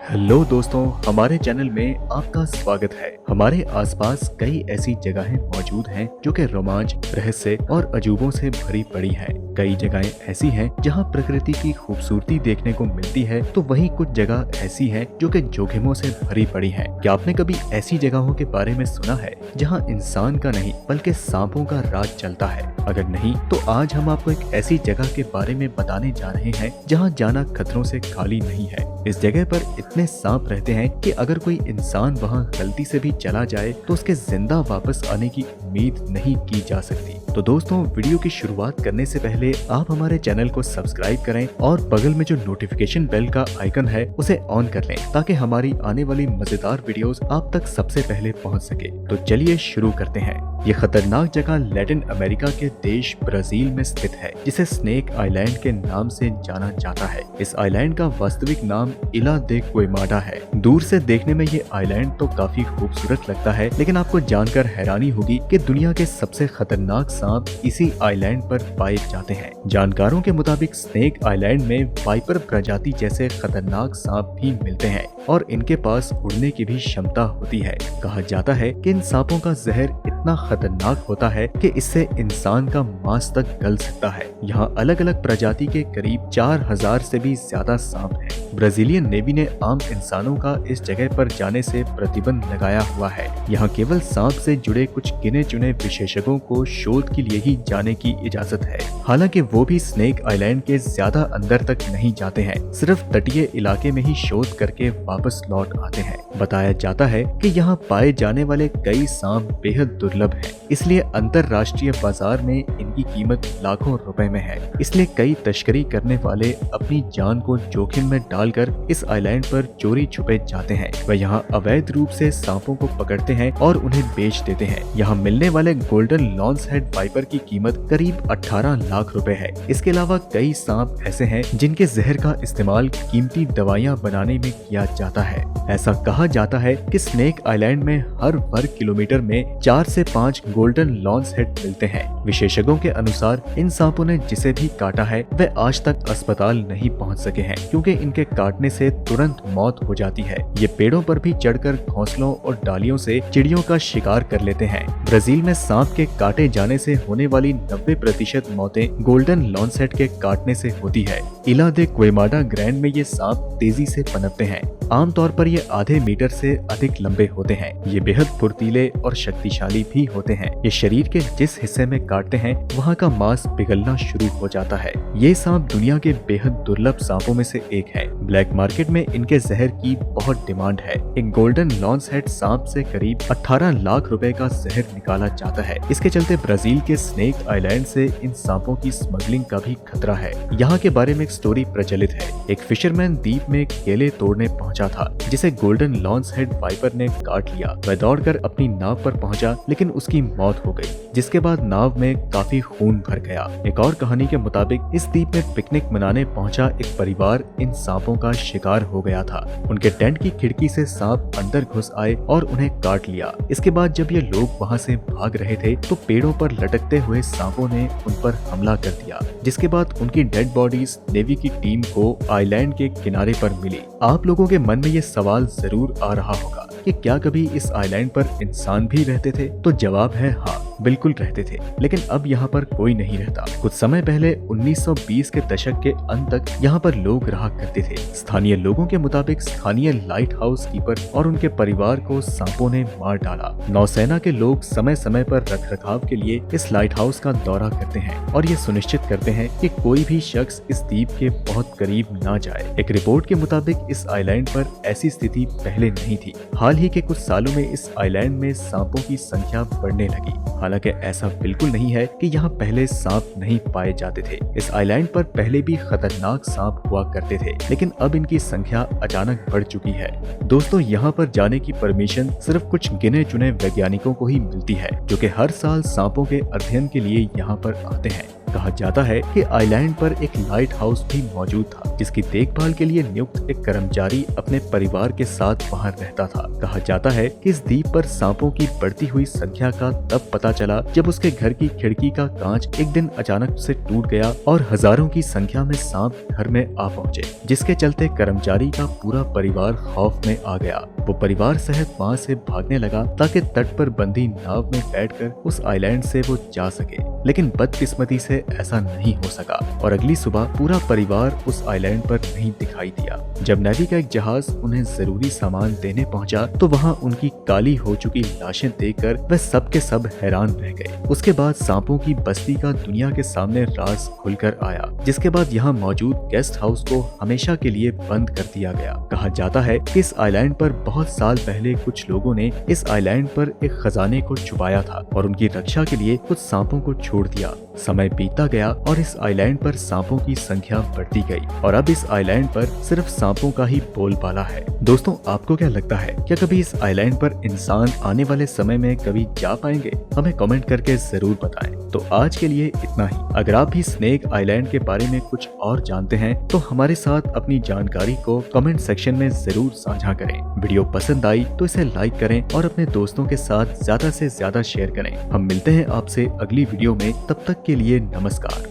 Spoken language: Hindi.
हेलो दोस्तों, हमारे चैनल में आपका स्वागत है। हमारे आसपास कई ऐसी जगहें मौजूद हैं जो कि रोमांच, रहस्य और अजूबों से भरी पड़ी हैं। कई जगहें ऐसी हैं जहां प्रकृति की खूबसूरती देखने को मिलती है, तो वहीं कुछ जगह ऐसी हैं जो कि जोखिमों से भरी पड़ी हैं। क्या आपने कभी ऐसी जगहों के बारे में सुना है जहां इंसान का नहीं बल्कि सांपों का राज चलता है? अगर नहीं तो आज हम आपको एक ऐसी जगह के बारे में बताने जा रहे हैं जहां जाना खतरों से खाली नहीं है। इस जगह पर इतने सांप रहते हैं कि अगर कोई इंसान वहां गलती से भी चला जाए तो उसके जिंदा वापस आने की उम्मीद नहीं की जा सकती। तो दोस्तों, वीडियो की शुरुआत करने से पहले आप हमारे चैनल को सब्सक्राइब करें और बगल में जो नोटिफिकेशन बेल का आइकन है उसे ऑन कर लें ताकि हमारी आने वाली मजेदार वीडियोस आप तक सबसे पहले पहुंच सके। तो चलिए शुरू करते हैं। ये खतरनाक जगह लैटिन अमेरिका के देश ब्राजील में स्थित है, जिसे स्नेक आइलैंड के नाम से जाना जाता है। इस आइलैंड का वास्तविक नाम इला दे क्वेमाडा है। दूर से देखने में ये आइलैंड तो काफी खूबसूरत लगता है, लेकिन आपको जानकर हैरानी होगी कि दुनिया के सबसे खतरनाक सांप इसी आइलैंड पर पाए जाते हैं। जानकारों के मुताबिक स्नेक आइलैंड में वाइपर प्रजाति जैसे खतरनाक सांप भी मिलते हैं और इनके पास उड़ने की भी क्षमता होती है। कहा जाता है कि इन सांपों का जहर इतना खतरनाक होता है कि इससे इंसान का मांस तक गल सकता है। यहाँ अलग अलग प्रजाति के करीब 4000 से भी ज्यादा सांप हैं। ब्राजीलियन नेवी ने आम इंसानों का इस जगह पर जाने से प्रतिबंध लगाया हुआ है। यहाँ केवल सांप से जुड़े कुछ गिने चुने विशेषज्ञों को शोध के लिए ही जाने की इजाजत है। हालांकि वो भी स्नेक आइलैंड के ज्यादा अंदर तक नहीं जाते हैं, सिर्फ तटीय इलाके में ही शोध करके वापस लौट आते हैं। बताया जाता है कि यहाँ पाए जाने वाले कई सांप बेहद दुर्लभ हैं, इसलिए अंतरराष्ट्रीय बाजार में इनकी कीमत लाखों रुपए में है। इसलिए कई तस्करी करने वाले अपनी जान को जोखिम में डालकर इस आइलैंड पर चोरी छुपे जाते हैं। वह यहाँ अवैध रूप से सांपों को पकड़ते हैं और उन्हें बेच देते हैं। यहाँ मिलने वाले गोल्डन लॉन्स हेड वाइपर की कीमत करीब 18 लाख रुपए है। इसके अलावा कई सांप ऐसे हैं जिनके जहर का इस्तेमाल कीमती दवाइयाँ बनाने में किया जाता है। ऐसा कहा जाता है कि स्नेक आइलैंड में हर वर्ग किलोमीटर में 4 से 5 गोल्डन लॉन्स हेड मिलते हैं। विशेषज्ञों के अनुसार इन सांपों ने जिसे भी काटा है वह आज तक अस्पताल नहीं पहुंच सके हैं, क्योंकि इनके काटने से तुरंत मौत हो जाती है। ये पेड़ों पर भी चढ़कर घोंसलों और डालियों से चिड़ियों का शिकार कर लेते हैं। ब्राजील में सांप के काटे जाने से होने वाली 90% मौतें गोल्डन लॉन्स हेड के काटने से होती है। इला दे क्वेमाडा ग्रैंड में ये सांप तेजी से पनपते हैं। आमतौर पर ये आधे मीटर से अधिक लंबे होते हैं। ये बेहद फुर्तीले और शक्तिशाली भी होते हैं। ये शरीर के जिस हिस्से में काटते हैं वहाँ का मांस पिघलना शुरू हो जाता है। ये सांप दुनिया के बेहद दुर्लभ सांपों में से एक है। ब्लैक मार्केट में इनके जहर की बहुत डिमांड है। एक गोल्डन लॉन्स हेड सांप से करीब 18 लाख रुपए का जहर निकाला जाता है। इसके चलते ब्राजील के स्नेक आइलैंड से इन सांपों की स्मगलिंग का भी खतरा है। यहाँ के बारे में एक स्टोरी प्रचलित है। एक फिशरमैन द्वीप में केले तोड़ने पहुंचा था, जिसे गोल्डन लॉन्स हेड वाइपर ने काट लिया। वह दौड़कर अपनी नाव पर पहुंचा, लेकिन उसकी मौत हो गई, जिसके बाद नाव में काफी खून भर गया। एक और कहानी के मुताबिक इस द्वीप में पिकनिक मनाने पहुंचा एक परिवार इन सांपों का शिकार हो गया था। उनके टेंट की खिड़की से सांप अंदर घुस आए और उन्हें काट लिया। इसके बाद जब ये लोग वहां से भाग रहे थे तो पेड़ों पर लटकते हुए सांपों ने उन पर हमला कर दिया, जिसके बाद उनकी डेड बॉडीज नेवी की टीम को आइलैंड के किनारे पर मिली। आप लोगों के मन में ये सवाल जरूर आ रहा होगा कि क्या कभी इस आइलैंड पर इंसान भी रहते थे? तो जवाब है हाँ, बिल्कुल रहते थे, लेकिन अब यहाँ पर कोई नहीं रहता। कुछ समय पहले 1920 के दशक के अंत तक यहाँ पर लोग रहा करते थे। स्थानीय लोगों के मुताबिक स्थानीय लाइट हाउस कीपर और उनके परिवार को सांपों ने मार डाला। नौसेना के लोग समय समय पर रखरखाव के लिए इस लाइट हाउस का दौरा करते हैं और ये सुनिश्चित करते हैं कि कोई भी शख्स इस द्वीप के बहुत करीब ना जाए। एक रिपोर्ट के मुताबिक इस आइलैंड पर ऐसी स्थिति पहले नहीं थी। हाल ही के कुछ सालों में इस आइलैंड में सांपों की संख्या बढ़ने लगी। हालांकि ऐसा बिल्कुल नहीं है कि यहाँ पहले सांप नहीं पाए जाते थे। इस आइलैंड पर पहले भी खतरनाक सांप हुआ करते थे, लेकिन अब इनकी संख्या अचानक बढ़ चुकी है। दोस्तों, यहाँ पर जाने की परमिशन सिर्फ कुछ गिने चुने वैज्ञानिकों को ही मिलती है, जो कि हर साल सांपों के अध्ययन के लिए यहाँ पर आते हैं। कहा जाता है कि आइलैंड पर एक लाइट हाउस भी मौजूद था, जिसकी देखभाल के लिए नियुक्त एक कर्मचारी अपने परिवार के साथ वहां रहता था। कहा जाता है कि इस द्वीप पर सांपों की बढ़ती हुई संख्या का तब पता चला जब उसके घर की खिड़की का कांच एक दिन अचानक से टूट गया और हजारों की संख्या में सांप घर में आ पहुंचे, जिसके चलते कर्मचारी का पूरा परिवार खौफ में आ गया। वो परिवार सहित वहां से भागने लगा ताकि तट पर बंधी नाव में बैठकर उस आइलैंड से वो जा सके, लेकिन बदकिस्मती से ऐसा नहीं हो सका और अगली सुबह पूरा परिवार उस आइलैंड पर नहीं दिखाई दिया। जब नेवी का एक जहाज उन्हें जरूरी सामान देने पहुंचा तो वहां उनकी काली हो चुकी लाशें देखकर वे सब के सब हैरान रह गए। उसके बाद सांपों की बस्ती का दुनिया के सामने राज खुलकर आया, जिसके बाद यहाँ मौजूद गेस्ट हाउस को हमेशा के लिए बंद कर दिया गया। कहा जाता है कि इस आइलैंड पर बहुत साल पहले कुछ लोगों ने इस आइलैंड पर एक खजाने को छुपाया था और उनकी रक्षा के लिए कुछ सांपों को छोड़ दिया। समय बीतता गया और इस आइलैंड पर सांपों की संख्या बढ़ती गई और अब इस आइलैंड पर सिर्फ सांपों का ही बोलबाला है। दोस्तों, आपको क्या लगता है, क्या कभी इस आइलैंड पर इंसान आने वाले समय में कभी जा पाएंगे? हमें कमेंट करके जरूर बताएं। तो आज के लिए इतना ही। अगर आप भी स्नेक आइलैंड के बारे में कुछ और जानते हैं तो हमारे साथ अपनी जानकारी को कमेंट सेक्शन में जरूर साझा करें। वीडियो पसंद आई तो इसे लाइक करें और अपने दोस्तों के साथ ज्यादा से ज्यादा शेयर करें। हम मिलते हैं आपसे अगली वीडियो में, तब तक के लिए नमस्कार।